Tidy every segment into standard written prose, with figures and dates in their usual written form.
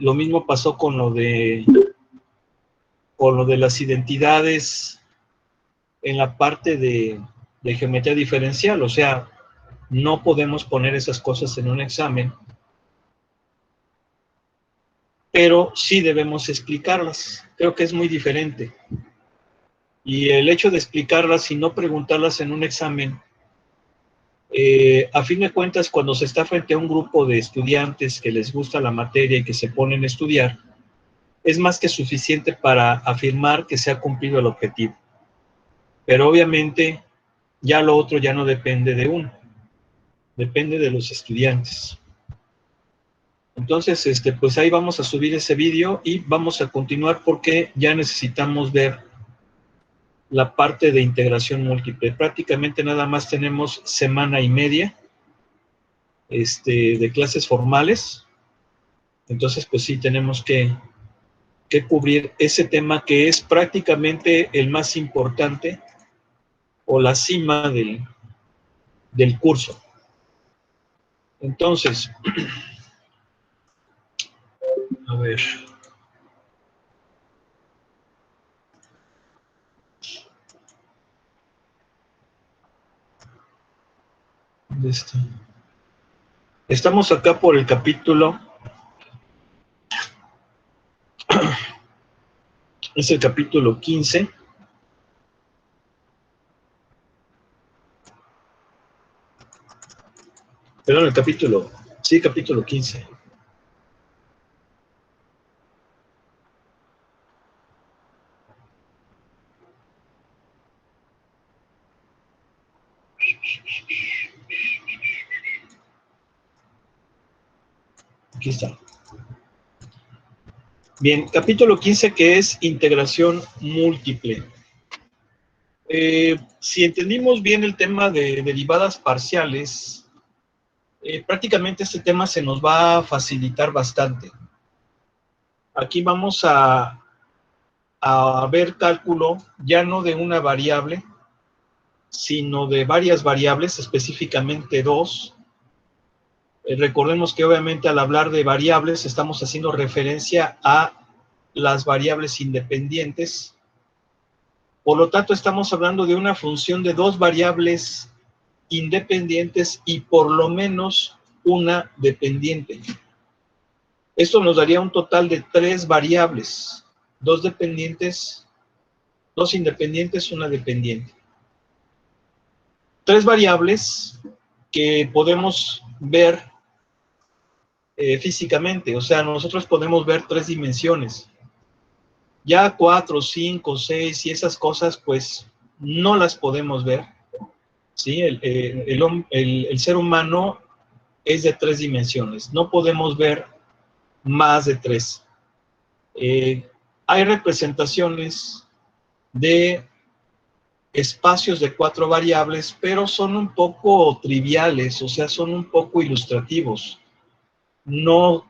Lo mismo pasó con lo de las identidades en la parte de geometría diferencial. O sea, no podemos poner esas cosas en un examen, pero sí debemos explicarlas. Creo que es muy diferente. Y el hecho de explicarlas y no preguntarlas en un examen, a fin de cuentas, cuando se está frente a un grupo de estudiantes que les gusta la materia y que se ponen a estudiar, es más que suficiente para afirmar que se ha cumplido el objetivo. Pero obviamente ya lo otro ya no depende de uno, depende de los estudiantes. Entonces, pues ahí vamos a subir ese vídeo y vamos a continuar porque ya necesitamos ver la parte de integración múltiple. Prácticamente nada más tenemos semana y media de clases formales. Entonces, pues sí, tenemos que cubrir ese tema que es prácticamente el más importante o la cima del curso. Entonces, a ver. ¿Dónde está? Estamos acá por el capítulo. Es el capítulo 15. Perdón, capítulo 15. Aquí está. Bien, capítulo 15, que es integración múltiple. Si entendimos bien el tema de derivadas parciales, prácticamente este tema se nos va a facilitar bastante. Aquí vamos a ver cálculo ya no de una variable, sino de varias variables, específicamente dos. Recordemos que obviamente al hablar de variables estamos haciendo referencia a las variables independientes. Por lo tanto, estamos hablando de una función de dos variables independientes y por lo menos una dependiente. Esto nos daría un total de 3 variables, 2 dependientes, 2 independientes, una dependiente. 3 variables que podemos ver físicamente, o sea, nosotros podemos ver 3 dimensiones. Ya 4, 5, 6 y esas cosas, pues, no las podemos ver, ¿sí? El ser humano es de 3 dimensiones, no podemos ver más de 3. Hay representaciones de espacios de 4 variables, pero son un poco triviales, o sea, son un poco ilustrativos. No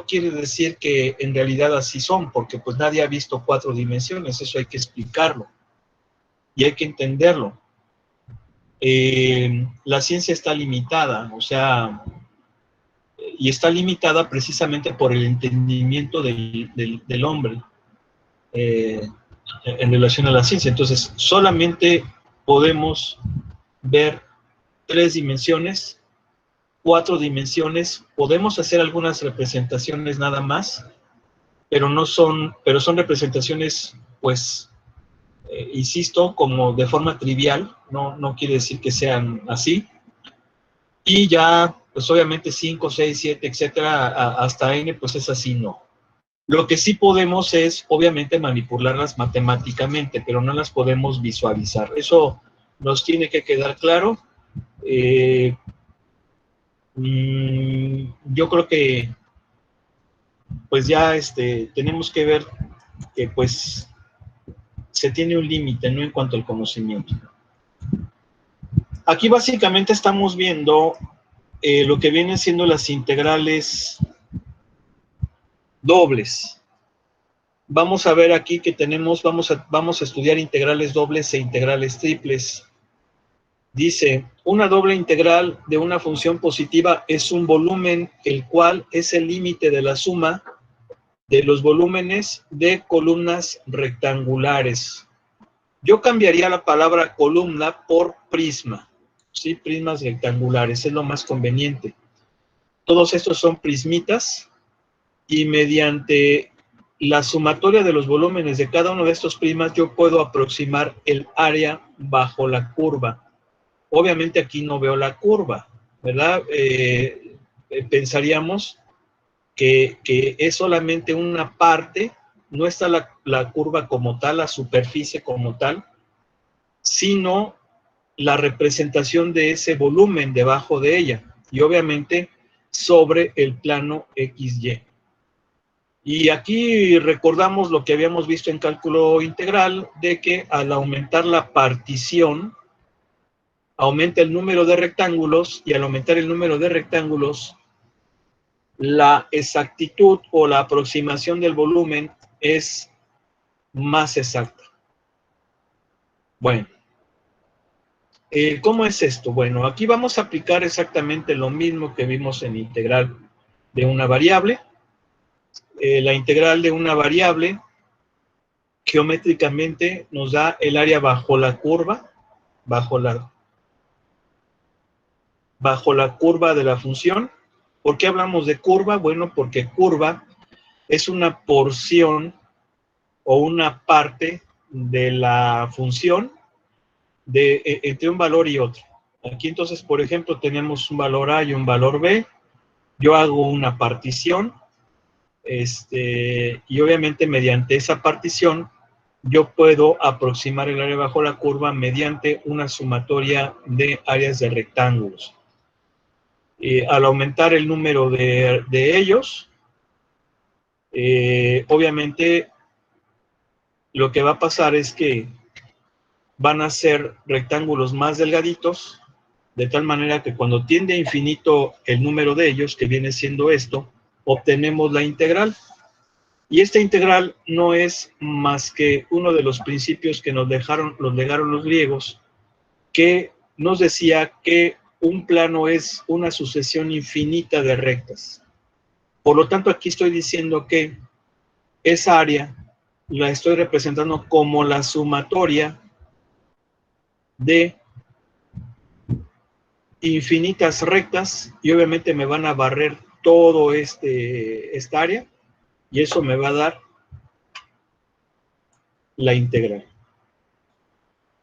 quiere decir que en realidad así son, porque pues nadie ha visto 4 dimensiones, eso hay que explicarlo y hay que entenderlo. La ciencia está limitada, o sea, y está limitada precisamente por el entendimiento del hombre en relación a la ciencia. Entonces, solamente podemos ver 3 dimensiones, 4 dimensiones, podemos hacer algunas representaciones nada más, pero son representaciones, pues, insisto, como de forma trivial, no quiere decir que sean así, y ya, pues obviamente 5, 6, 7, etcétera, hasta n, pues es así, no. Lo que sí podemos es, obviamente, manipularlas matemáticamente, pero no las podemos visualizar. Eso nos tiene que quedar claro. Yo creo que pues ya tenemos que ver que pues se tiene un límite, ¿no? En cuanto al conocimiento. Aquí básicamente estamos viendo lo que vienen siendo las integrales dobles. Vamos a ver aquí que tenemos, vamos a estudiar integrales dobles e integrales triples. Dice, una doble integral de una función positiva es un volumen el cual es el límite de la suma de los volúmenes de columnas rectangulares. Yo cambiaría la palabra columna por prisma, ¿sí? Prismas rectangulares, es lo más conveniente. Todos estos son prismitas y mediante la sumatoria de los volúmenes de cada uno de estos prismas yo puedo aproximar el área bajo la curva. Obviamente aquí no veo la curva, ¿verdad? Pensaríamos que es solamente una parte, no está la curva como tal, la superficie como tal, sino la representación de ese volumen debajo de ella, y obviamente sobre el plano XY. Y aquí recordamos lo que habíamos visto en cálculo integral, de que al aumentar la partición, aumenta el número de rectángulos, y al aumentar el número de rectángulos, la exactitud o la aproximación del volumen es más exacta. Bueno, ¿cómo es esto? Bueno, aquí vamos a aplicar exactamente lo mismo que vimos en integral de una variable. La integral de una variable geométricamente nos da el área bajo la curva, bajo la curva de la función. ¿Por qué hablamos de curva? Bueno, porque curva es una porción o una parte de la función entre un valor y otro. Aquí entonces, por ejemplo, tenemos un valor A y un valor B. Yo hago una partición, y obviamente mediante esa partición yo puedo aproximar el área bajo la curva mediante una sumatoria de áreas de rectángulos. Al aumentar el número de ellos, obviamente lo que va a pasar es que van a ser rectángulos más delgaditos, de tal manera que cuando tiende a infinito el número de ellos, que viene siendo esto, obtenemos la integral. Y esta integral no es más que uno de los principios que nos legaron los griegos, que nos decía que un plano es una sucesión infinita de rectas. Por lo tanto, aquí estoy diciendo que esa área la estoy representando como la sumatoria de infinitas rectas, y obviamente me van a barrer todo esta área, y eso me va a dar la integral.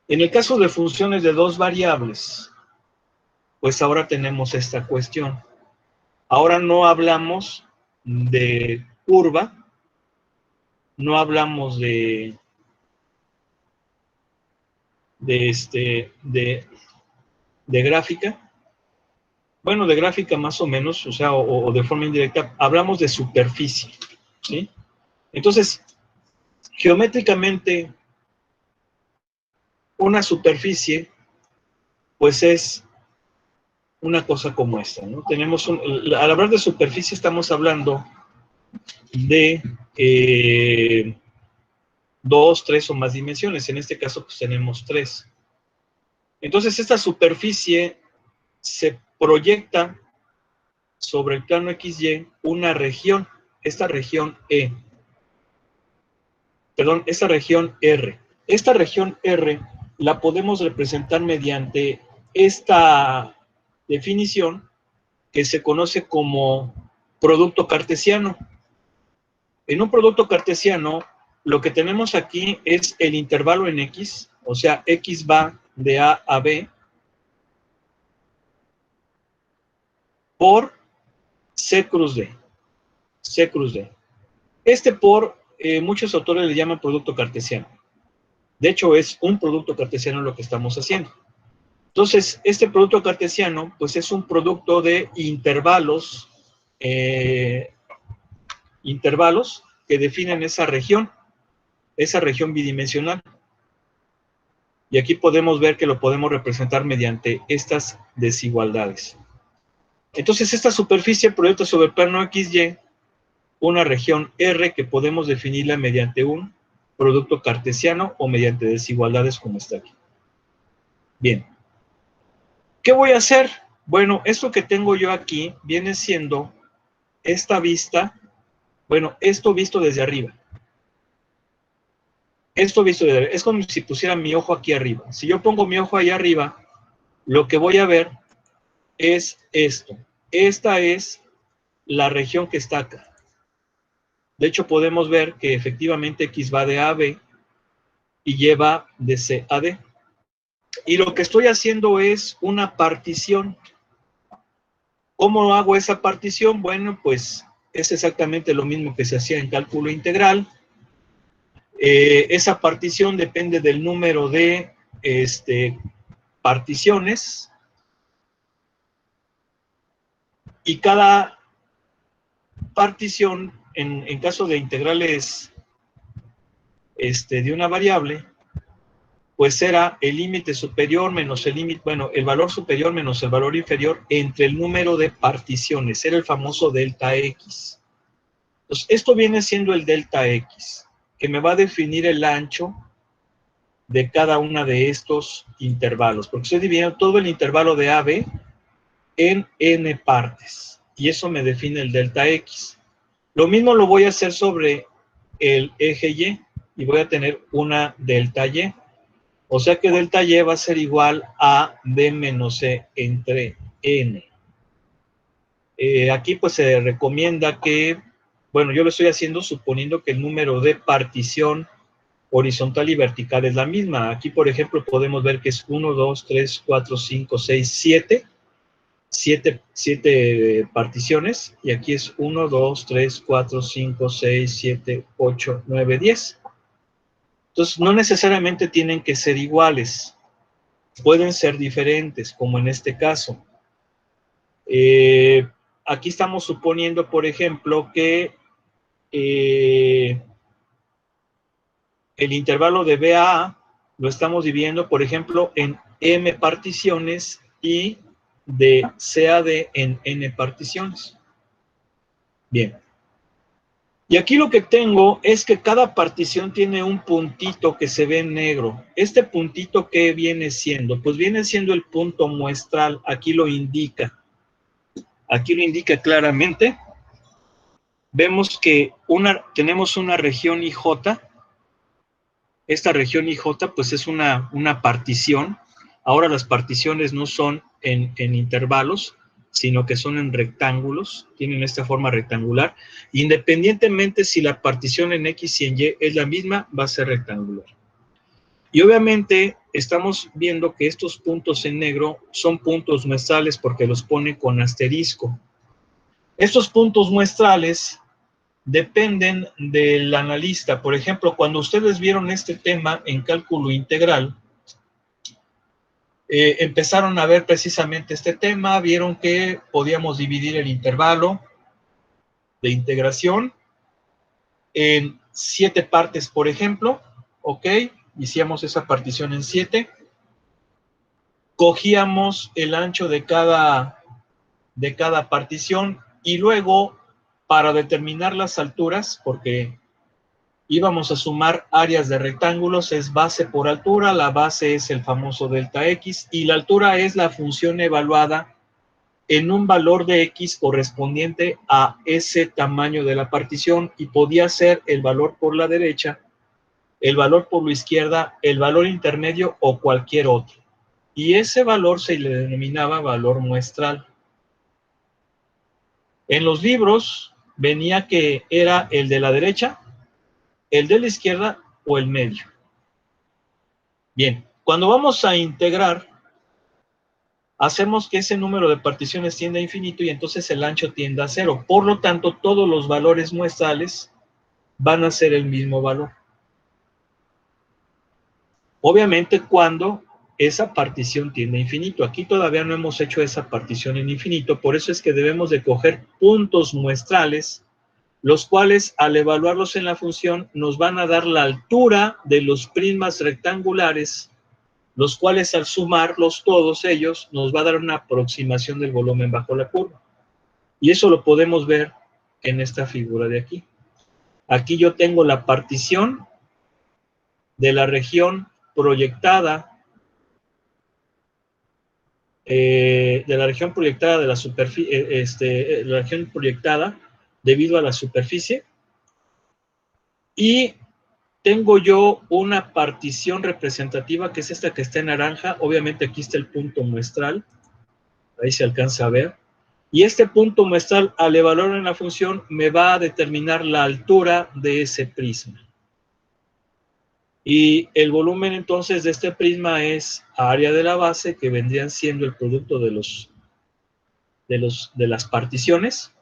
En el caso de funciones de dos variables, pues ahora tenemos esta cuestión. Ahora no hablamos de curva, no hablamos de gráfica. Bueno, de gráfica más o menos, o sea, o de forma indirecta, hablamos de superficie, ¿sí? Entonces, geométricamente, una superficie, pues es una cosa como esta, ¿no? Tenemos al hablar de superficie estamos hablando de 2, 3 o más dimensiones. En este caso, pues tenemos 3. Entonces, esta superficie se proyecta sobre el plano XY una región, esta región E. Perdón, esta región R. Esta región R la podemos representar mediante esta definición que se conoce como producto cartesiano. En un producto cartesiano, lo que tenemos aquí es el intervalo en X, o sea, X va de A a B, por C cruz D. C cruz D. Muchos autores le llaman producto cartesiano. De hecho, es un producto cartesiano lo que estamos haciendo. Entonces, este producto cartesiano, pues es un producto de intervalos que definen esa región bidimensional. Y aquí podemos ver que lo podemos representar mediante estas desigualdades. Entonces, esta superficie proyecta sobre el plano XY una región R que podemos definirla mediante un producto cartesiano o mediante desigualdades como está aquí. Bien. ¿Qué voy a hacer? Bueno, esto que tengo yo aquí viene siendo esta vista, bueno, esto visto desde arriba. Esto visto desde arriba. Es como si pusiera mi ojo aquí arriba. Si yo pongo mi ojo ahí arriba, lo que voy a ver es esto. Esta es la región que está acá. De hecho, podemos ver que efectivamente X va de A a B y Y va de C a D. Y lo que estoy haciendo es una partición. ¿Cómo hago esa partición? Bueno, pues es exactamente lo mismo que se hacía en cálculo integral. Esa partición depende del número de particiones y cada partición, en caso de integrales de una variable, pues era el límite superior menos el límite, bueno, el valor superior menos el valor inferior entre el número de particiones. Era el famoso delta X. Entonces, esto viene siendo el delta X, que me va a definir el ancho de cada una de estos intervalos, porque estoy dividiendo todo el intervalo de AB en n partes, y eso me define el delta X. Lo mismo lo voy a hacer sobre el eje Y, y voy a tener una delta Y. O sea que delta Y va a ser igual a D menos C entre N. Aquí pues se recomienda que, bueno, yo lo estoy haciendo suponiendo que el número de partición horizontal y vertical es la misma. Aquí, por ejemplo, podemos ver que es 1, 2, 3, 4, 5, 6, 7. 7 particiones. Y aquí es 1, 2, 3, 4, 5, 6, 7, 8, 9, 10. Entonces, no necesariamente tienen que ser iguales. Pueden ser diferentes, como en este caso. Aquí estamos suponiendo, por ejemplo, que el intervalo de B a A lo estamos dividiendo, por ejemplo, en M particiones y de C a D en N particiones. Bien. Y aquí lo que tengo es que cada partición tiene un puntito que se ve en negro. ¿Este puntito qué viene siendo? Pues viene siendo el punto muestral. Aquí lo indica. Aquí lo indica claramente. Vemos que tenemos una región IJ. Esta región IJ pues es una partición. Ahora las particiones no son en intervalos, sino que son en rectángulos, tienen esta forma rectangular. Independientemente si la partición en X y en Y es la misma, va a ser rectangular. Y obviamente estamos viendo que estos puntos en negro son puntos muestrales porque los pone con asterisco. Estos puntos muestrales dependen del analista. Por ejemplo, cuando ustedes vieron este tema en cálculo integral, empezaron a ver precisamente este tema, vieron que podíamos dividir el intervalo de integración en 7 partes, por ejemplo, ¿ok? Hicíamos esa partición en 7, cogíamos el ancho de cada partición y luego, para determinar las alturas, porque íbamos a sumar áreas de rectángulos, es base por altura, la base es el famoso delta X, y la altura es la función evaluada en un valor de X correspondiente a ese tamaño de la partición, y podía ser el valor por la derecha, el valor por la izquierda, el valor intermedio o cualquier otro. Y ese valor se le denominaba valor muestral. En los libros venía que era el de la derecha, el de la izquierda o el medio. Bien, cuando vamos a integrar, hacemos que ese número de particiones tienda a infinito y entonces el ancho tienda a 0. Por lo tanto, todos los valores muestrales van a ser el mismo valor. Obviamente cuando esa partición tiende a infinito. Aquí todavía no hemos hecho esa partición en infinito, por eso es que debemos de coger puntos muestrales, los cuales al evaluarlos en la función nos van a dar la altura de los prismas rectangulares, los cuales al sumarlos todos ellos nos va a dar una aproximación del volumen bajo la curva. Y eso lo podemos ver en esta figura de aquí. Aquí yo tengo la partición de la región proyectada de la región proyectada de la superficie, la región proyectada debido a la superficie, y tengo yo una partición representativa que es esta que está en naranja. Obviamente aquí está el punto muestral, ahí se alcanza a ver, y este punto muestral al evaluar en la función me va a determinar la altura de ese prisma. Y el volumen entonces de este prisma es área de la base, que vendrían siendo el producto de las particiones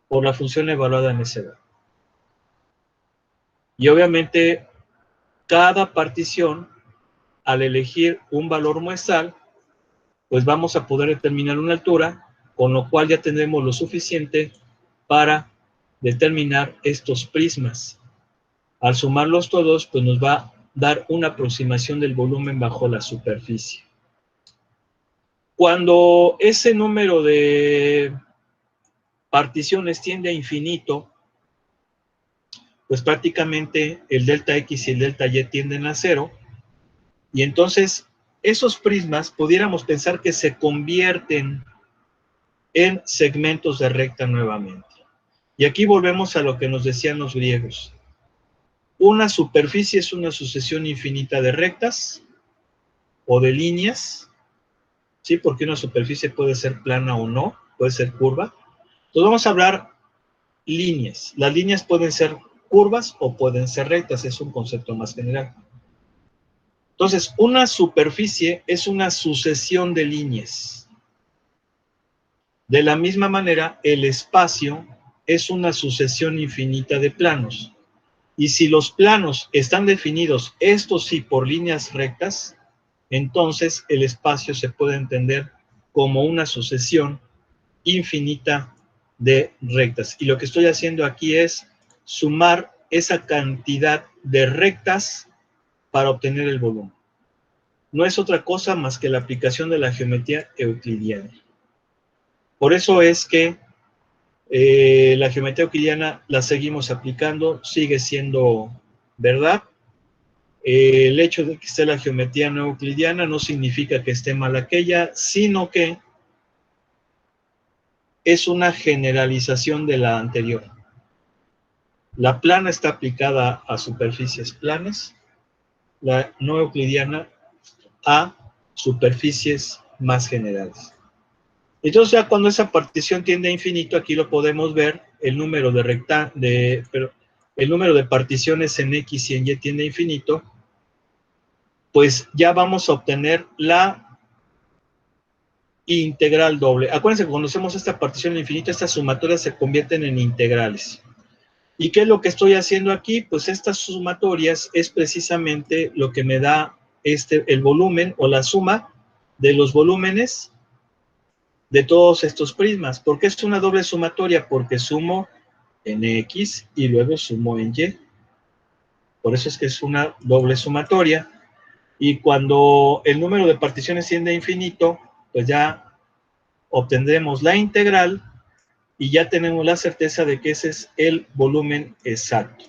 por la función evaluada en ese valor. Y obviamente cada partición, al elegir un valor muestral, pues vamos a poder determinar una altura, con lo cual ya tendremos lo suficiente para determinar estos prismas. Al sumarlos todos, pues nos va a dar una aproximación del volumen bajo la superficie. Cuando ese número de particiones tiende a infinito, pues prácticamente el delta X y el delta Y tienden a 0, y entonces esos prismas pudiéramos pensar que se convierten en segmentos de recta nuevamente. Y aquí volvemos a lo que nos decían los griegos. Una superficie es una sucesión infinita de rectas o de líneas, ¿sí? Porque una superficie puede ser plana o no, puede ser curva. Entonces vamos a hablar líneas. Las líneas pueden ser curvas o pueden ser rectas, es un concepto más general. Entonces, una superficie es una sucesión de líneas. De la misma manera, el espacio es una sucesión infinita de planos. Y si los planos están definidos, estos sí, por líneas rectas, entonces el espacio se puede entender como una sucesión infinita de rectas. Y lo que estoy haciendo aquí es sumar esa cantidad de rectas para obtener el volumen. No es otra cosa más que la aplicación de la geometría euclidiana. Por eso es que la geometría euclidiana la seguimos aplicando, sigue siendo verdad. El hecho de que esté la geometría no euclidiana no significa que esté mal aquella, sino que es una generalización de la anterior. La plana está aplicada a superficies planas, la no euclidiana a superficies más generales. Entonces ya cuando esa partición tiende a infinito, aquí lo podemos ver, el número de particiones en X y en Y tiende a infinito, pues ya vamos a obtener la integral doble. Acuérdense que cuando hacemos esta partición infinita, estas sumatorias se convierten en integrales. ¿Y qué es lo que estoy haciendo aquí? Pues estas sumatorias es precisamente lo que me da el volumen o la suma de los volúmenes de todos estos prismas. ¿Por qué es una doble sumatoria? Porque sumo en X y luego sumo en Y. Por eso es que es una doble sumatoria. Y cuando el número de particiones tiende a infinito, pues ya obtendremos la integral y ya tenemos la certeza de que ese es el volumen exacto.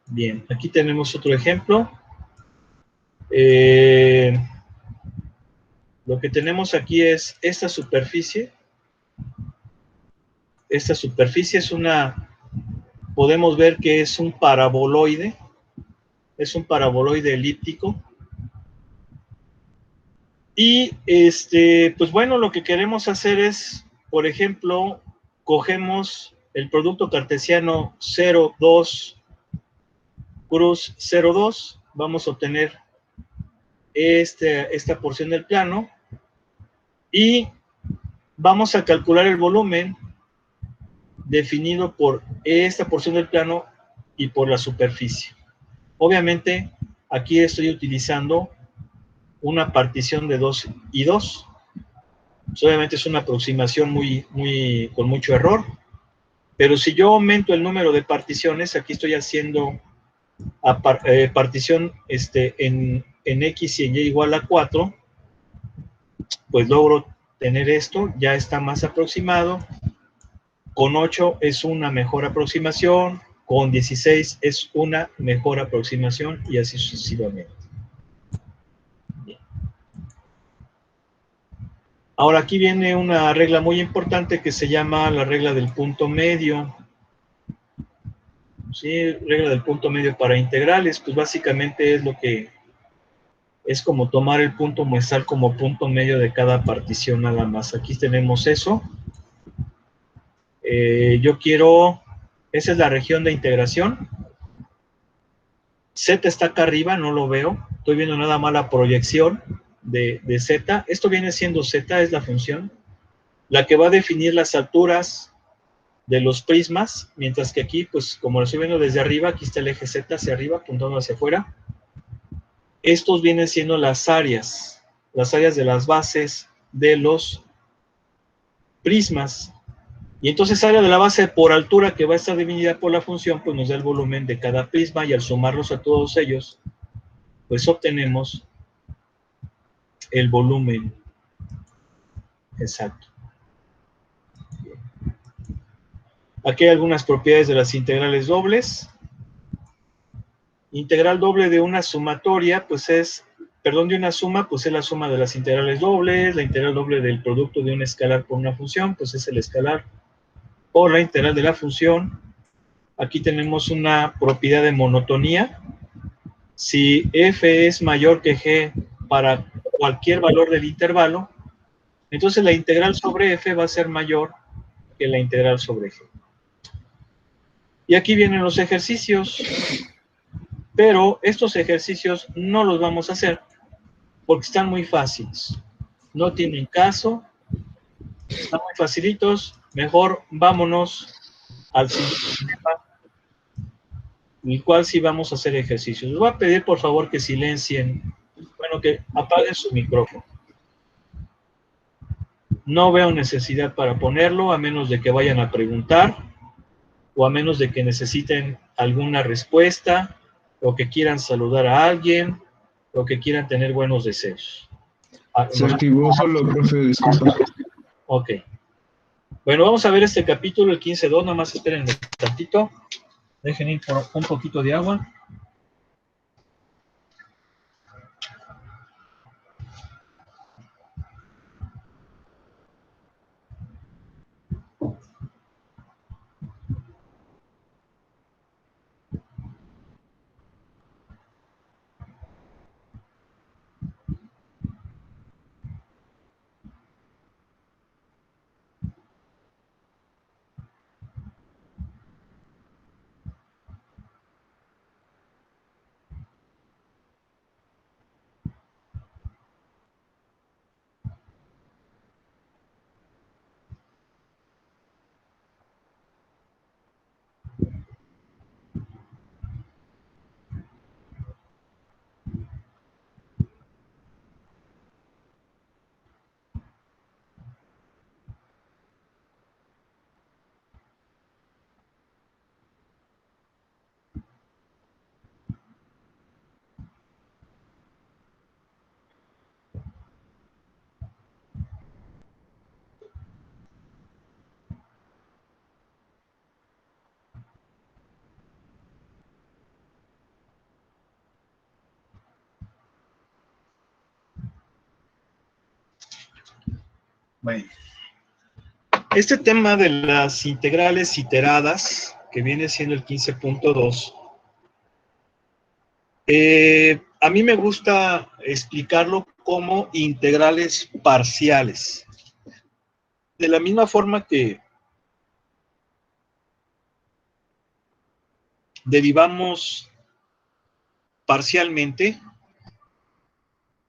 Bien, aquí tenemos otro ejemplo. Lo que tenemos aquí es esta superficie. Esta superficie es podemos ver que es un paraboloide. Es un paraboloide elíptico. Y pues bueno, lo que queremos hacer es, por ejemplo, cogemos el producto cartesiano 0, 2, cruz 0, 2. Vamos a obtener esta porción del plano y vamos a calcular el volumen definido por esta porción del plano y por la superficie. Obviamente, aquí estoy utilizando una partición de 2 y 2. Pues obviamente es una aproximación con mucho error, pero si yo aumento el número de particiones, aquí estoy haciendo partición en X y en Y igual a 4, pues logro tener esto, ya está más aproximado. Con 8 es una mejor aproximación, con 16 es una mejor aproximación y así sucesivamente. Bien. Ahora aquí viene una regla muy importante que se llama la regla del punto medio. ¿Sí? Regla del punto medio para integrales, pues básicamente es lo que es como tomar el punto muestral como punto medio de cada partición nada más. Aquí tenemos eso. Yo quiero, esa es la región de integración. Z está acá arriba, no lo veo. Estoy viendo nada más la proyección de Z. Esto viene siendo Z, es la función, la que va a definir las alturas de los prismas, mientras que aquí, pues como lo estoy viendo desde arriba, aquí está el eje Z hacia arriba, apuntando hacia afuera. Estos vienen siendo las áreas de las bases de los prismas. Y entonces área de la base por altura que va a estar dividida por la función, pues nos da el volumen de cada prisma y al sumarlos a todos ellos, pues obtenemos el volumen exacto. Aquí hay algunas propiedades de las integrales dobles. Integral doble de una sumatoria, pues es, perdón, de una suma, pues es la suma de las integrales dobles. La integral doble del producto de un escalar por una función, pues es el escalar por la integral de la función. Aquí tenemos una propiedad de monotonía. Si f es mayor que g para cualquier valor del intervalo, entonces la integral sobre f va a ser mayor que la integral sobre g. Y aquí vienen los ejercicios, pero estos ejercicios no los vamos a hacer porque están muy fáciles. No tienen caso, están muy facilitos. Mejor vámonos al siguiente tema, el cual sí vamos a hacer ejercicios. Les voy a pedir por favor que silencien, bueno, que apaguen su micrófono. No veo necesidad para ponerlo, a menos de que vayan a preguntar, o a menos de que necesiten alguna respuesta, o que quieran saludar a alguien, o que quieran tener buenos deseos. Se activó solo, profe, disculpa. Ok. Bueno, vamos a ver este capítulo, el 15.2, nada más esperen un tantito. Dejen ir por un poquito de agua. Bueno, este tema de las integrales iteradas, que viene siendo el 15.2, a mí me gusta explicarlo como integrales parciales. De la misma forma que derivamos parcialmente,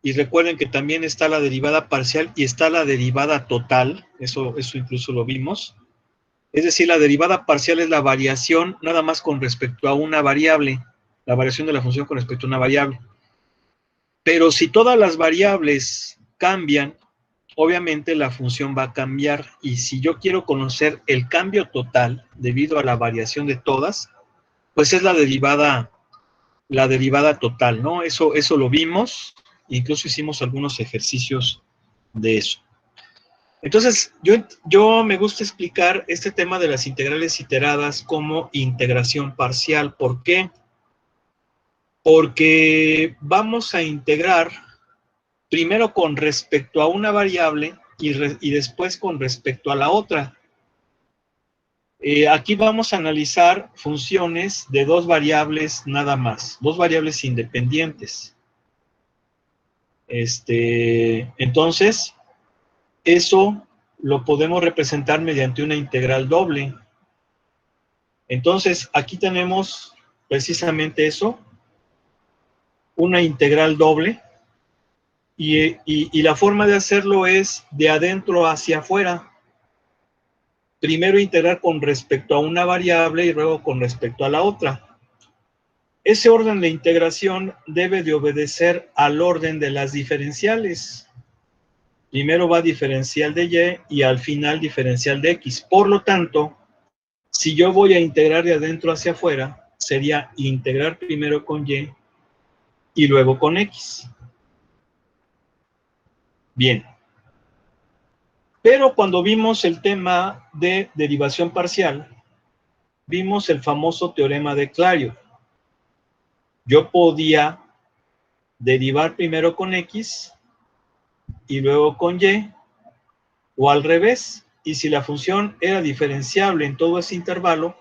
y recuerden que también está la derivada parcial y está la derivada total, eso incluso lo vimos. Es decir, la derivada parcial es la variación nada más con respecto a una variable, la variación de la función con respecto a una variable. Pero si todas las variables cambian, obviamente la función va a cambiar, y si yo quiero conocer el cambio total debido a la variación de todas, pues es la derivada total, ¿no? Eso lo vimos, incluso hicimos algunos ejercicios de eso. Entonces, yo me gusta explicar este tema de las integrales iteradas como integración parcial. ¿Por qué? Porque vamos a integrar primero con respecto a una variable y después con respecto a la otra. Aquí vamos a analizar funciones de dos variables nada más, dos variables independientes. Entonces, eso lo podemos representar mediante una integral doble. Entonces, aquí tenemos precisamente eso, una integral doble, y la forma de hacerlo es de adentro hacia afuera. Primero integrar con respecto a una variable y luego con respecto a la otra. Ese orden de integración debe de obedecer al orden de las diferenciales. Primero va diferencial de y al final diferencial de x. Por lo tanto, si yo voy a integrar de adentro hacia afuera, sería integrar primero con y luego con x. Bien. Pero cuando vimos el tema de derivación parcial, vimos el famoso teorema de Clario. Yo podía derivar primero con x y luego con y, o al revés. Y si la función era diferenciable en todo ese intervalo,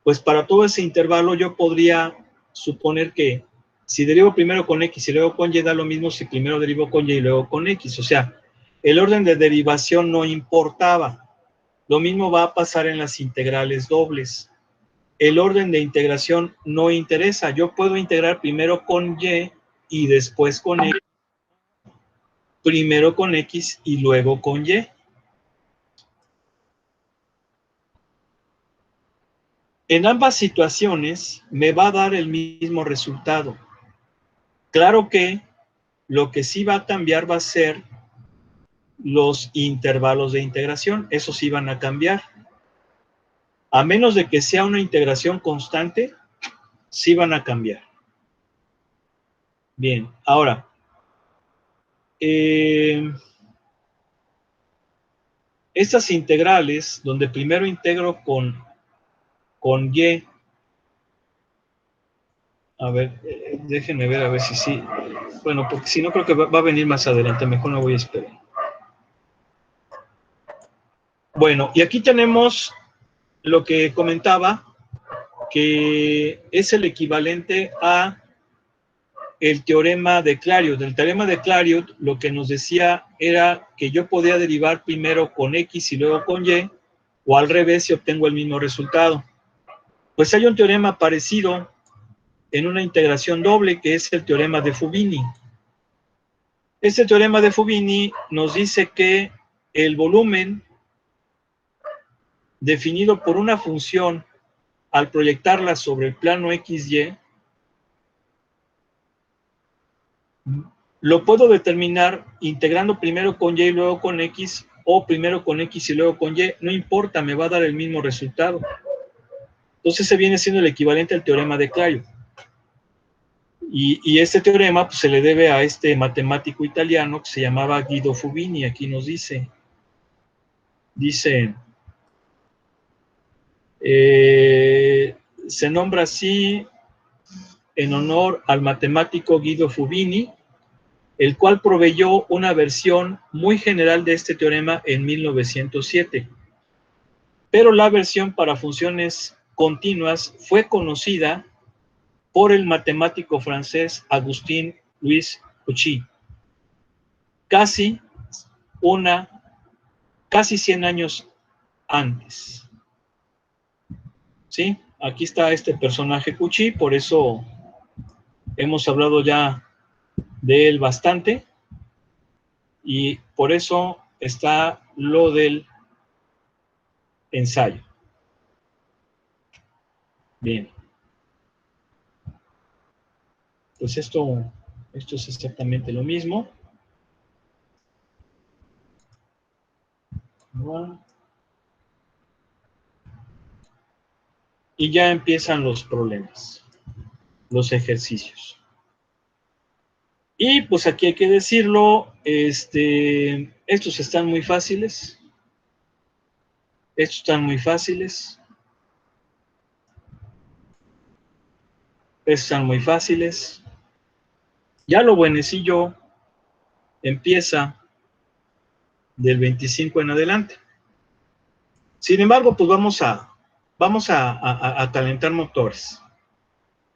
pues para todo ese intervalo yo podría suponer que si derivo primero con x y luego con y, da lo mismo si primero derivo con y luego con x. O sea, el orden de derivación no importaba. Lo mismo va a pasar en las integrales dobles. El orden de integración no interesa. Yo puedo integrar primero con y después con x, primero con x y luego con y. En ambas situaciones me va a dar el mismo resultado. Claro que lo que sí va a cambiar va a ser los intervalos de integración. Esos sí van a cambiar. A menos de que sea una integración constante, sí van a cambiar. Bien, ahora, estas integrales, donde primero integro con y, a ver, déjenme ver a ver si sí. Bueno, porque si no creo que va a venir más adelante, mejor no voy a esperar. Bueno, y aquí tenemos lo que comentaba, que es el equivalente a el teorema de Clairaut. Del teorema de Clairaut lo que nos decía era que yo podía derivar primero con x y luego con y, o al revés si obtengo el mismo resultado. Pues hay un teorema parecido en una integración doble, que es el teorema de Fubini. Este teorema de Fubini nos dice que el volumen definido por una función al proyectarla sobre el plano XY, lo puedo determinar integrando primero con y y luego con x, o primero con x y luego con y, no importa, me va a dar el mismo resultado. Entonces se viene siendo el equivalente al teorema de Clairaut. Y este teorema pues, se le debe a este matemático italiano que se llamaba Guido Fubini. Aquí nos dice, se nombra así en honor al matemático Guido Fubini, el cual proveyó una versión muy general de este teorema en 1907. Pero la versión para funciones continuas fue conocida por el matemático francés Agustín Louis Cauchy, casi 100 años antes. ¿Sí? Aquí está este personaje Cauchy, por eso hemos hablado ya de él bastante, y por eso está lo del ensayo. Bien. Pues esto es exactamente lo mismo. Y ya empiezan los problemas, los ejercicios. Y pues aquí hay que decirlo, estos están muy fáciles. Estos están muy fáciles. Estos están muy fáciles. Ya lo buenecillo empieza del 25 en adelante. Sin embargo, pues vamos a calentar motores.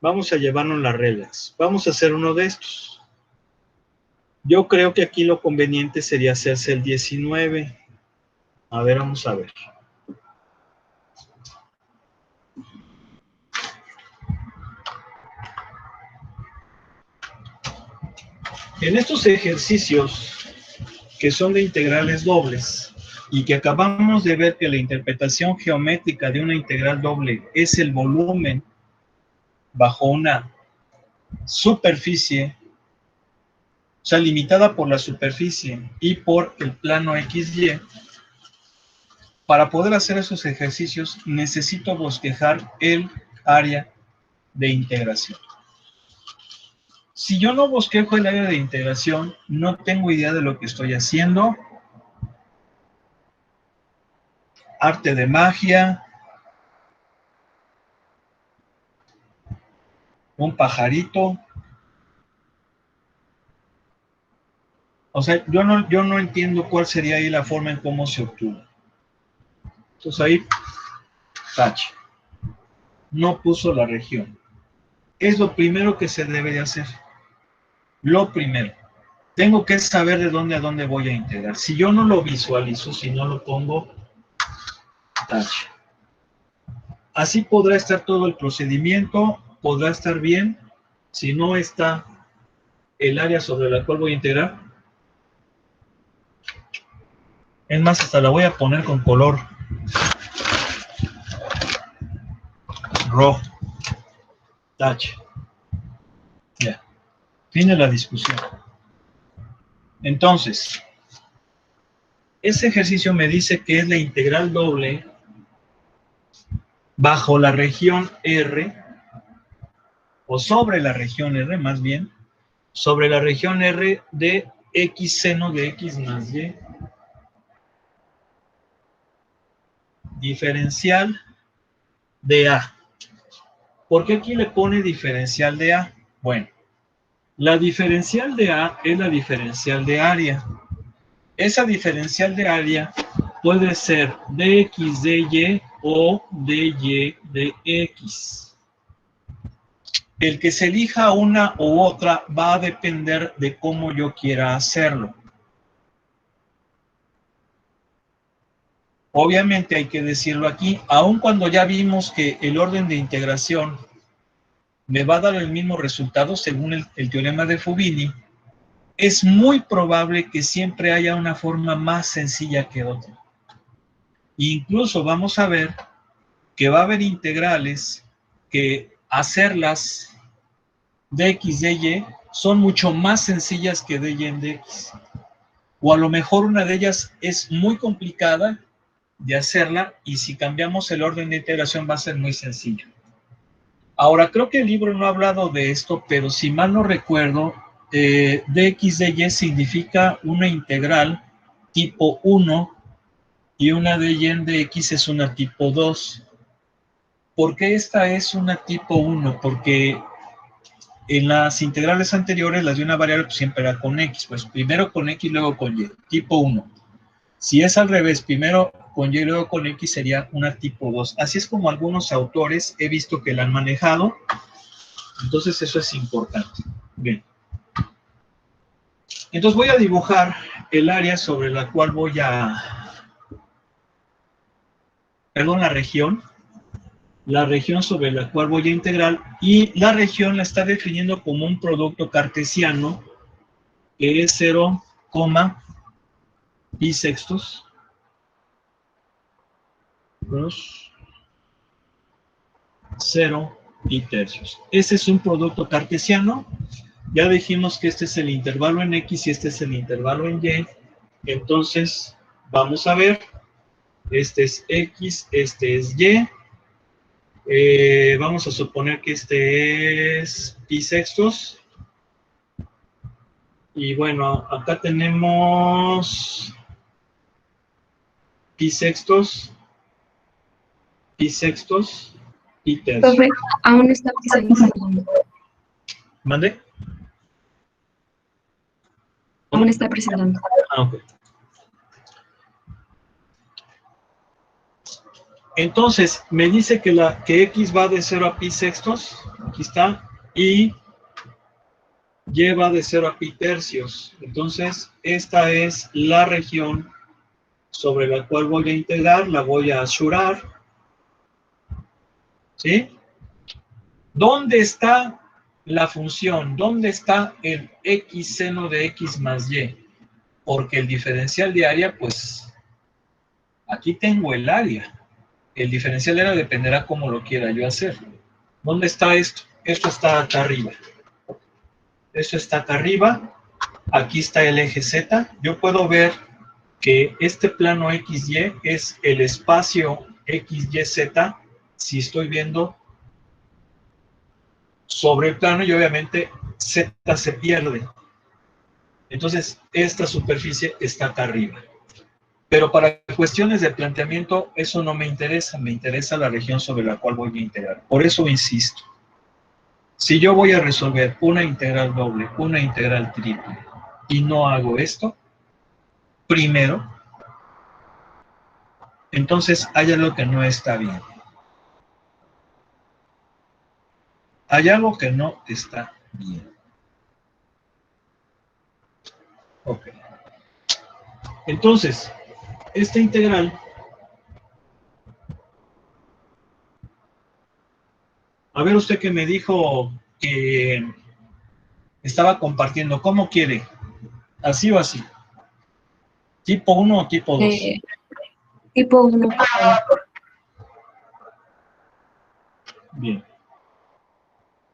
Vamos a llevarnos las reglas. Vamos a hacer uno de estos. Yo creo que aquí lo conveniente sería hacerse el 19. A ver, vamos a ver. En estos ejercicios que son de integrales dobles y que acabamos de ver que la interpretación geométrica de una integral doble es el volumen bajo una superficie, o sea, limitada por la superficie y por el plano XY. Para poder hacer esos ejercicios necesito bosquejar el área de integración. Si yo no bosquejo el área de integración, no tengo idea de lo que estoy haciendo. Arte de magia. Un pajarito. O sea, yo no entiendo cuál sería ahí la forma en cómo se obtuvo. Entonces ahí, tache. No puso la región. Es lo primero que se debe de hacer. Lo primero. Tengo que saber de dónde a dónde voy a integrar. Si yo no lo visualizo, si no lo pongo, tache. Así podrá estar todo el procedimiento, podrá estar bien. Si no está el área sobre la cual voy a integrar, es más, hasta la voy a poner con color rojo. Tache. Ya. Fin de la discusión. Entonces, ese ejercicio me dice que es la integral doble bajo la región R, o sobre la región R, más bien, sobre la región R de X seno de X más Y, diferencial de A. ¿Por qué aquí le pone diferencial de A? Bueno, la diferencial de A es la diferencial de área. Esa diferencial de área puede ser dx de Y o dy de X. El que se elija una u otra va a depender de cómo yo quiera hacerlo. Obviamente hay que decirlo aquí, aun cuando ya vimos que el orden de integración me va a dar el mismo resultado según el teorema de Fubini, es muy probable que siempre haya una forma más sencilla que otra. Incluso vamos a ver que va a haber integrales que hacerlas de x de y son mucho más sencillas que de y en dx. O a lo mejor una de ellas es muy complicada de hacerla y si cambiamos el orden de integración va a ser muy sencillo. Ahora, creo que el libro no ha hablado de esto, pero si mal no recuerdo, dx de y significa una integral tipo 1 y una de y en dx es una tipo 2. ¿Por qué esta es una tipo 1? Porque en las integrales anteriores, las de una variable pues, siempre era con x. Pues primero con x, luego con y. Tipo 1. Si es al revés, primero con y, luego con x, sería una tipo 2. Así es como algunos autores he visto que la han manejado. Entonces eso es importante. Bien. Entonces voy a dibujar el área sobre la cual voy a... Perdón, la región sobre la cual voy a integrar, y la región la está definiendo como un producto cartesiano que es 0, pi sextos plus 0 pi tercios. Ese es un producto cartesiano. Ya dijimos que este es el intervalo en X y este es el intervalo en Y. Entonces, vamos a ver. Este es X, este es Y. Vamos a suponer que este es pi sextos. Y bueno, acá tenemos pi sextos, pi tercios. Profe, aún está presentando. ¿Mande? Aún está presentando. Ah, ok. Entonces, me dice que x va de 0 a pi sextos, aquí está, y y va de 0 a pi tercios. Entonces, esta es la región sobre la cual voy a integrar, la voy a asurar. ¿Sí? ¿Dónde está la función? ¿Dónde está el x seno de x más y? Porque el diferencial de área, pues, aquí tengo el área. El diferencial de área dependerá cómo lo quiera yo hacer. ¿Dónde está esto? Esto está acá arriba. Esto está acá arriba. Aquí está el eje Z. Yo puedo ver que este plano XY es el espacio XYZ si estoy viendo sobre el plano y obviamente Z se pierde. Entonces, esta superficie está acá arriba. Pero para cuestiones de planteamiento, eso no me interesa la región sobre la cual voy a integrar. Por eso insisto, si yo voy a resolver una integral doble, una integral triple, y no hago esto, primero, entonces hay algo que no está bien. Hay algo que no está bien. Ok. Entonces, esta integral a ver usted que me dijo que estaba compartiendo. ¿Cómo quiere? ¿Así o así? ¿Tipo 1 o tipo 2? Tipo 1. Bien.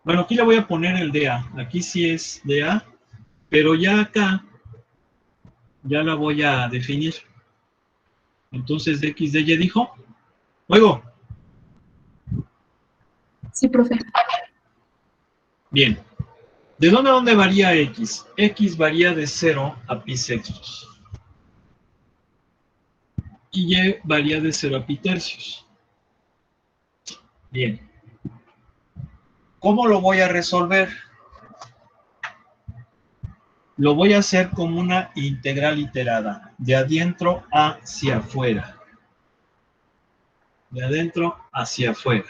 Bueno, aquí le voy a poner el DA. Aquí sí es DA, pero ya acá ya la voy a definir. Entonces, X de Y dijo. Luego. Sí, profe. Bien. ¿De dónde a dónde varía X? X varía de 0 a pi sextos. Y Y varía de 0 a pi tercios. Bien. ¿Cómo lo voy a resolver? Lo voy a hacer como una integral iterada, de adentro hacia afuera. De adentro hacia afuera.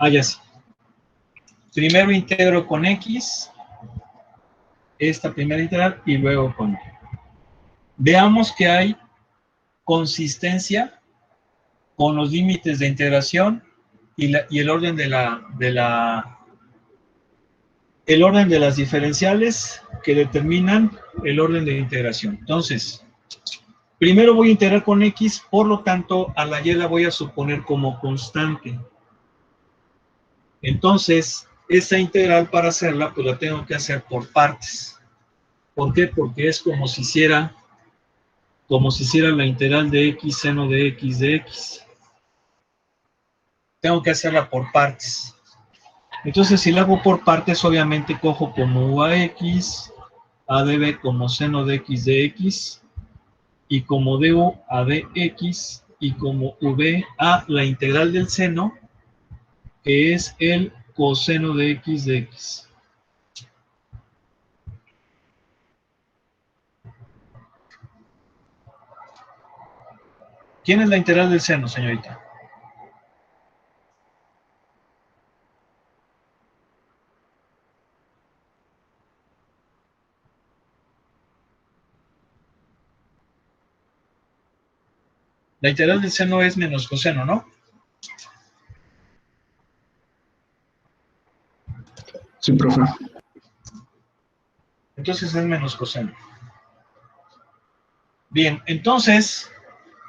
Ya sí. Primero integro con X, esta primera integral, y luego con Y. Veamos que hay consistencia con los límites de integración y el orden el orden de las diferenciales que determinan el orden de integración. Entonces, primero voy a integrar con X, por lo tanto, a la Y la voy a suponer como constante. Entonces, esta integral para hacerla, pues la tengo que hacer por partes. ¿Por qué? Porque es como si hiciera la integral de X seno de X de X. Tengo que hacerla por partes. Entonces, si la hago por partes, obviamente cojo como U a X, a dB como seno de X, y como du a dx, y como v a la integral del seno, que es el coseno de X. ¿Quién es la integral del seno, señorita? La integral del seno es menos coseno, ¿no? Sí, profe. Entonces es menos coseno. Bien, entonces,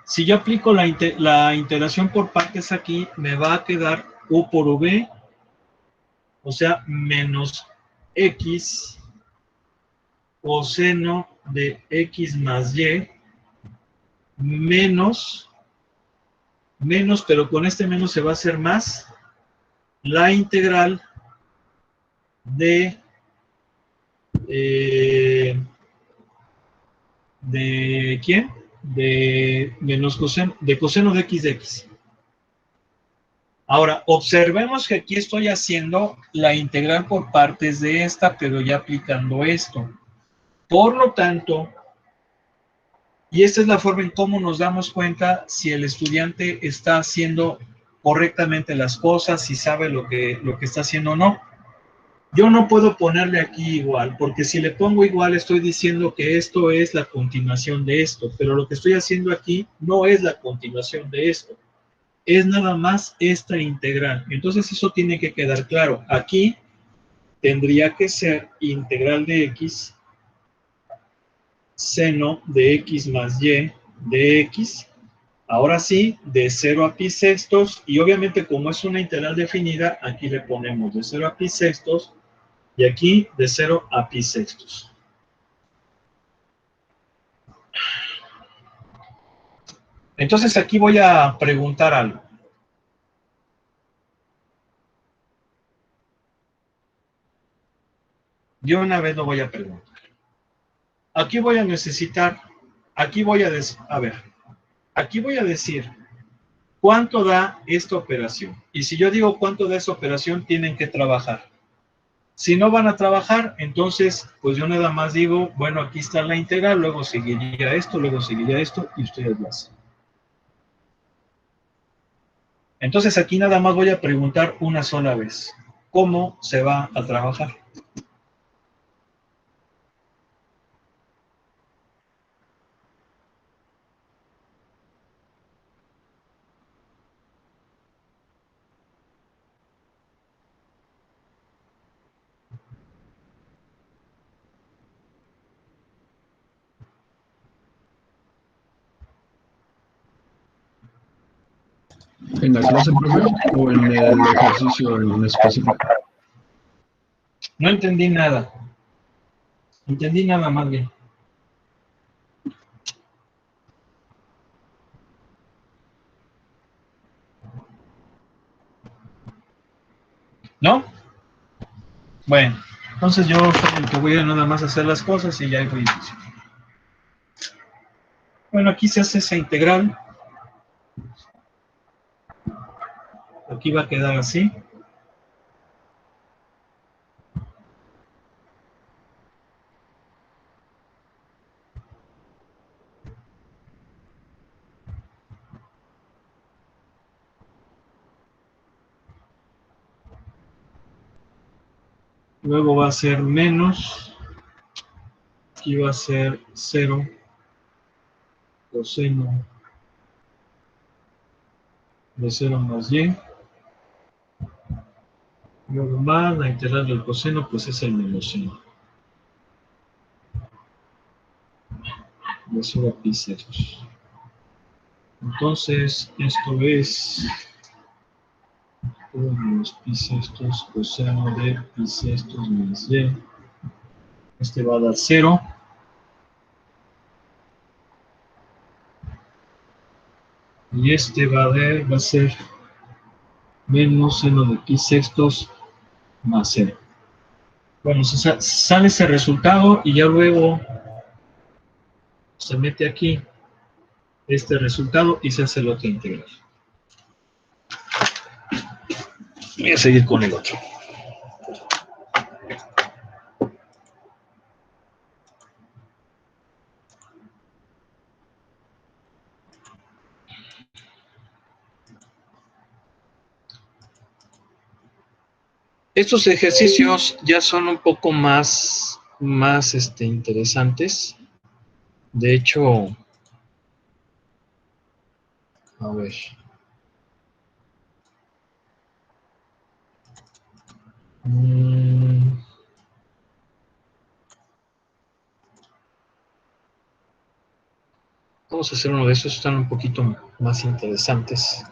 si yo aplico la integración por partes aquí, me va a quedar U por V, o sea, menos X coseno de X más Y, menos, pero con este menos se va a hacer más, la integral de ¿quién? De menos coseno, de coseno de X de X. Ahora, observemos que aquí estoy haciendo la integral por partes de esta, pero ya aplicando esto. Por lo tanto, y esta es la forma en cómo nos damos cuenta si el estudiante está haciendo correctamente las cosas, si sabe lo que está haciendo o no. Yo no puedo ponerle aquí igual, porque si le pongo igual estoy diciendo que esto es la continuación de esto, pero lo que estoy haciendo aquí no es la continuación de esto. Es nada más esta integral. Entonces eso tiene que quedar claro. Aquí tendría que ser integral de x, seno de x más y de x. Ahora sí, de 0 a pi sextos. Y obviamente como es una integral definida, aquí le ponemos de 0 a pi sextos. Y aquí de 0 a pi sextos. Entonces aquí voy a preguntar algo. Yo una vez lo voy a preguntar. Aquí voy a necesitar, aquí voy a decir cuánto da esta operación. Y si yo digo cuánto da esta operación, tienen que trabajar. Si no van a trabajar, entonces, pues yo nada más digo, bueno, aquí está la integral, luego seguiría esto, y ustedes lo hacen. Entonces aquí nada más voy a preguntar una sola vez. ¿Cómo se va a trabajar? ¿En la clase, profe, o en el ejercicio en específico? No entendí nada. Entendí nada más bien. ¿No? Bueno, entonces yo soy el que voy a nada más hacer las cosas y ya voy a decir. Bueno, aquí se hace esa integral. Aquí va a quedar así. Luego va a ser menos. Aquí va a ser 0 coseno de 0 más y. Luego más la integral del coseno, pues es el menos 1. De 0 a pi sextos. Entonces, esto es menos pi sextos coseno de pi sextos más y. Este va a dar 0. Y este va a ser menos seno de pi sextos más 0. Bueno, sale ese resultado y ya luego se mete aquí este resultado y se hace el otro integral. Voy a seguir con el otro. Estos ejercicios ya son un poco más interesantes. De hecho, a ver. Vamos a hacer uno de esos, están un poquito más interesantes.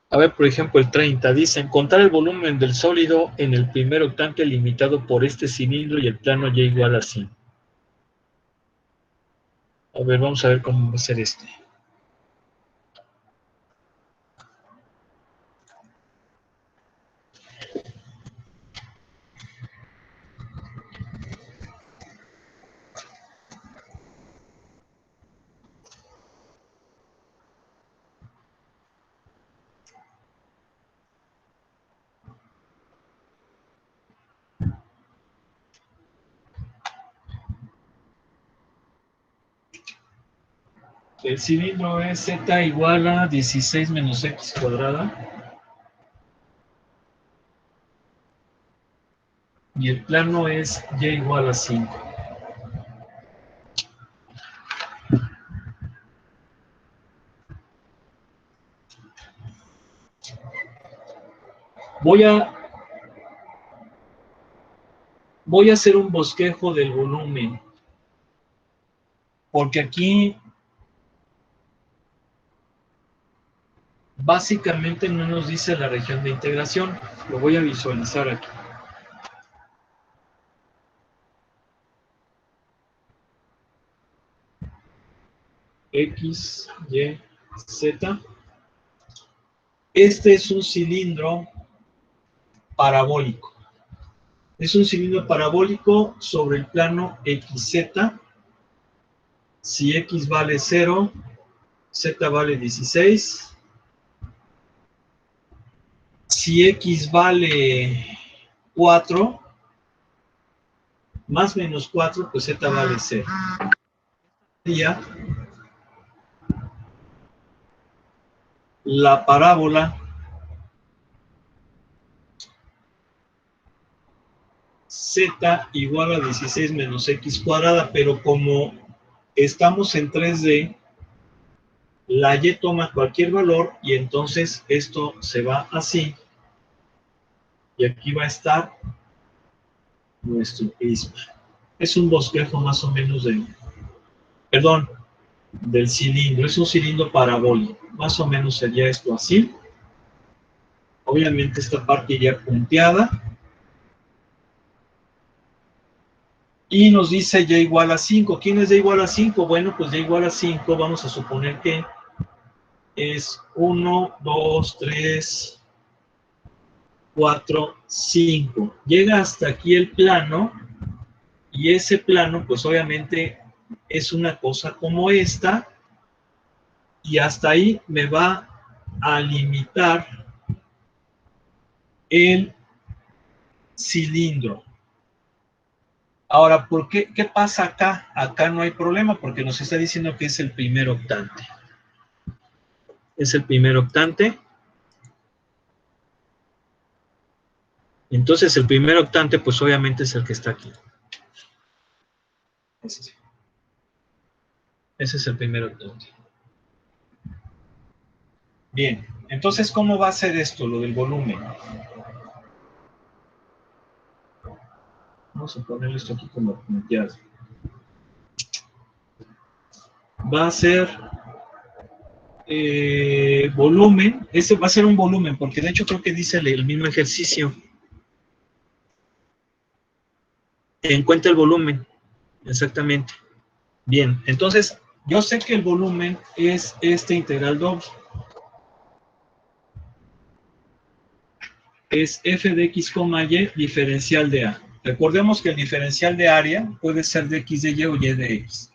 A ver, por ejemplo, el 30 dice, encontrar el volumen del sólido en el primer octante limitado por este cilindro y el plano y igual a 100. A ver, vamos a ver cómo va a ser este. El cilindro es z igual a 16 menos x cuadrada. Y el plano es y igual a 5. Voy a hacer un bosquejo del volumen. Porque aquí básicamente no nos dice la región de integración. Lo voy a visualizar aquí. X, Y, Z. Este es un cilindro parabólico. Es un cilindro parabólico sobre el plano XZ. Si X vale 0, Z vale 16. Si X vale 4, más menos 4, pues Z vale 0. Sería la parábola Z igual a 16 menos X cuadrada, pero como estamos en 3D, la Y toma cualquier valor y entonces esto se va así. Y aquí va a estar nuestro prisma. Es un bosquejo más o menos del cilindro. Es un cilindro parabólico. Más o menos sería esto así. Obviamente esta parte iría punteada. Y nos dice y igual a 5. ¿Quién es y igual a 5? Bueno, pues y igual a 5 vamos a suponer que es 1, 2, 3, 4, 5. Llega hasta aquí el plano y ese plano pues obviamente es una cosa como esta y hasta ahí me va a limitar el cilindro. Ahora, ¿por qué? ¿Qué pasa acá? Acá no hay problema porque nos está diciendo que es el primer octante. Es el primer octante. Entonces, el primer octante, pues obviamente es el que está aquí. Ese es el primer octante. Bien, entonces, ¿cómo va a ser esto, lo del volumen? Vamos a ponerle esto aquí como punteado. Va a ser volumen, ese va a ser un volumen, porque de hecho creo que dice el mismo ejercicio. Encuentra el volumen, exactamente. Bien, entonces, yo sé que el volumen es este integral doble. Es f de x, y diferencial de a. Recordemos que el diferencial de área puede ser de x de y o y de x.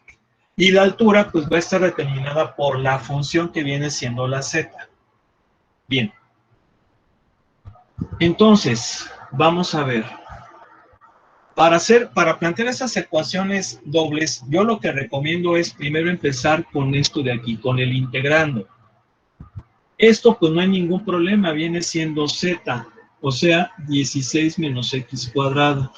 Y la altura pues va a estar determinada por la función que viene siendo la z. Bien. Entonces, vamos a ver. Para plantear esas ecuaciones dobles, yo lo que recomiendo es primero empezar con esto de aquí, con el integrando. Esto pues no hay ningún problema, viene siendo z, o sea, 16 menos x cuadrado.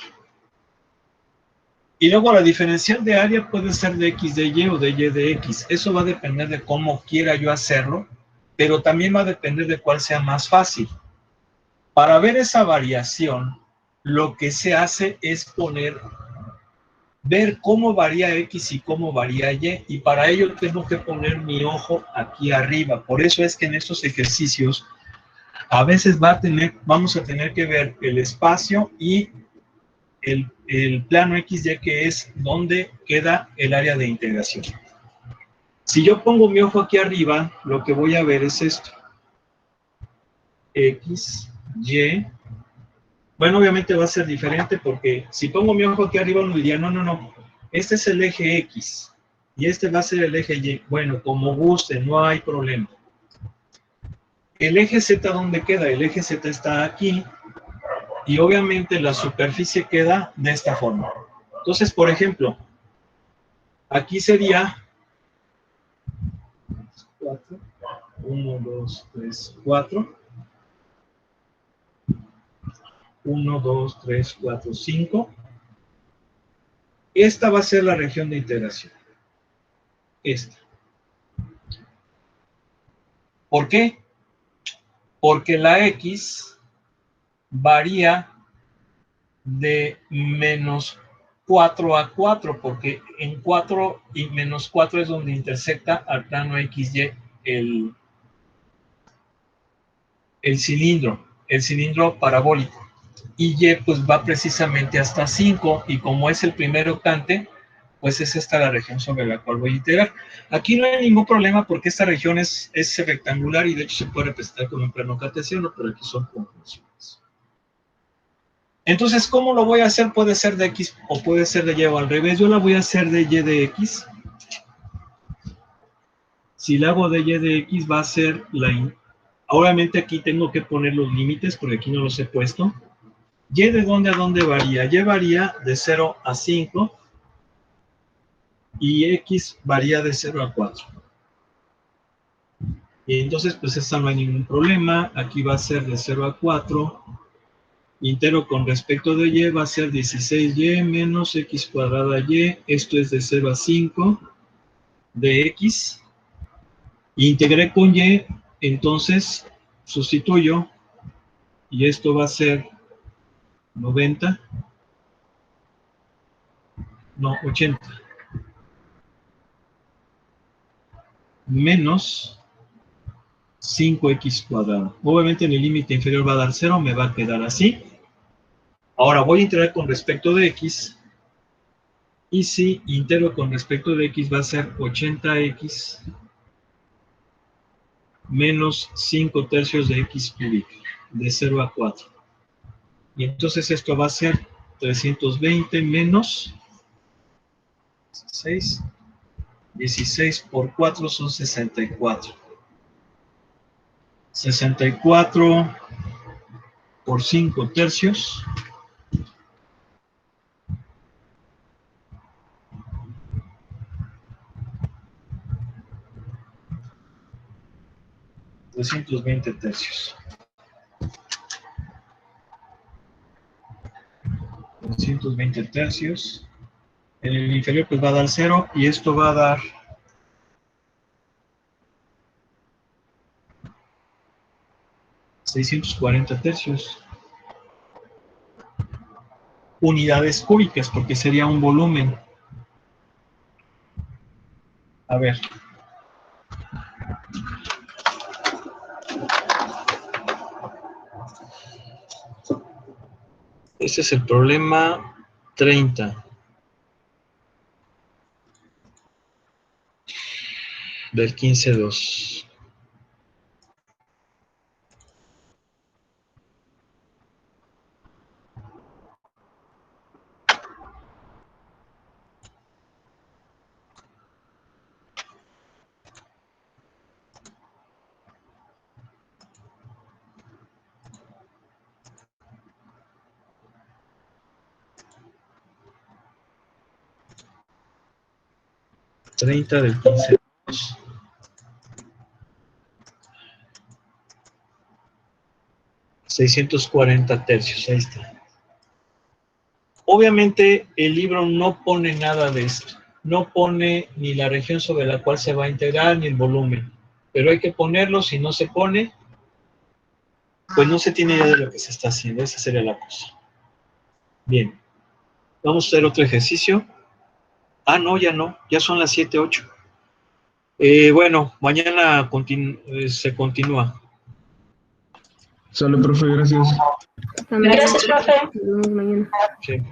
Y luego la diferencial de área puede ser de x de y o de y de x. Eso va a depender de cómo quiera yo hacerlo, pero también va a depender de cuál sea más fácil. Para ver esa variación, lo que se hace es ver cómo varía x y cómo varía y para ello tengo que poner mi ojo aquí arriba. Por eso es que en estos ejercicios a veces vamos a tener que ver el espacio y el plano XY, que es donde queda el área de integración. Si yo pongo mi ojo aquí arriba, lo que voy a ver es esto. X, Y. Bueno, obviamente va a ser diferente porque si pongo mi ojo aquí arriba, uno diría, no. Este es el eje X y este va a ser el eje Y. Bueno, como guste, no hay problema. El eje Z, ¿dónde queda? El eje Z está aquí y obviamente la superficie queda de esta forma. Entonces, por ejemplo, aquí sería 4, 1, 2, 3, 4. 1, 2, 3, 4, 5. Esta va a ser la región de integración. Esta. ¿Por qué? Porque la X varía de menos 4 a 4, porque en 4 y menos 4 es donde intersecta al plano XY el cilindro parabólico. Y Y pues va precisamente hasta 5, y como es el primer octante, pues es esta la región sobre la cual voy a integrar. Aquí no hay ningún problema porque esta región es rectangular y de hecho se puede representar con un plano cartesiano, pero aquí son conjunciones. Entonces, ¿cómo lo voy a hacer? Puede ser de X o puede ser de Y o al revés. Yo la voy a hacer de Y de X. Si la hago de Y de X va a ser obviamente aquí tengo que poner los límites porque aquí no los he puesto. ¿Y de dónde a dónde varía? Y varía de 0 a 5 y X varía de 0 a 4. Y entonces, pues esta no hay ningún problema. Aquí va a ser de 0 a 4. Entero con respecto de Y va a ser 16Y menos X cuadrada Y. Esto es de 0 a 5 de X. Integré con Y, entonces sustituyo. Y esto va a ser 90. No, 80. Menos 5X cuadrado. Obviamente en el límite inferior va a dar 0, me va a quedar así. Ahora voy a integrar con respecto de X. Y si integro con respecto de X va a ser 80X menos 5 tercios de X cúbico, de 0 a 4. Y entonces esto va a ser 320 menos 16. 16 por 4 son 64. 64 por 5 tercios. $320 tercios. 320 tercios. En el inferior pues va a dar 0 y esto va a dar 640 tercios. Unidades cúbicas, porque sería un volumen. A ver. Ese es el problema 30 del 15.2. Del 15.2. 640 tercios, ahí está. Obviamente el libro no pone nada de esto. No pone ni la región sobre la cual se va a integrar ni el volumen. Pero hay que ponerlo. Si no se pone, pues no se tiene idea de lo que se está haciendo. Esa sería la cosa. Bien. Vamos a hacer otro ejercicio. Ah, no, ya no. Ya son las 7:08. Bueno, mañana se continúa. Sale, profe, gracias. Gracias, profe. Nos vemos mañana. Sí.